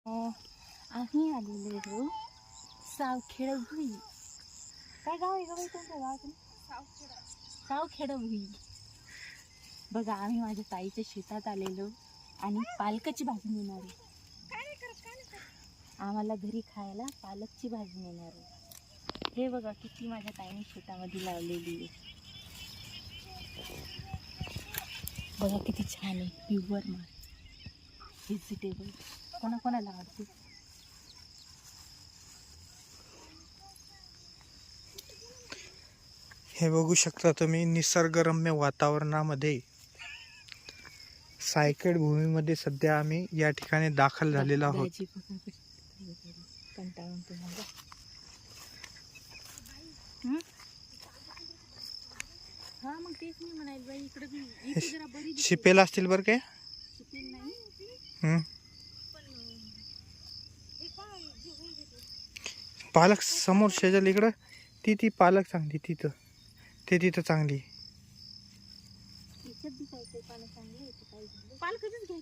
आम्ही आलेलो हो सावखेड भुई. काय गाव आहे का बाई तुमच्या गावातून? सावखेड भुई. बघा आम्ही माझ्या ताईच्या शेतात आलेलो आणि पालकाची भाजी मिळणार आहे. आम्हाला घरी खायला पालकची भाजी मिळणार आहे. हे बघा किती माझ्या ताईने शेतामध्ये लावलेली आहे. बघा किती छान आहे. प्युअर माल व्हेजिटेबल कोणाकोणाला आवडते. हे बघू शकता तुम्ही निसर्गरम्य वातावरणामध्ये सायखेड भूमीमध्ये सध्या आम्ही या ठिकाणी दाखल झालेलो आहोत. भाजी बघा कशी कंटाळून तुम्हाला. हा मग तेच मी म्हणाल बाई इकडे इथे जरा बरी दिसते. शिपेल असतील बरं काय. शिपेल नाही. पालक समोर शेजारी इकडं ती पालक चांगली तिथं तिथं चांगली. याच्यात बी काय पानं चांगली आहे. पालकच घ्यायचं.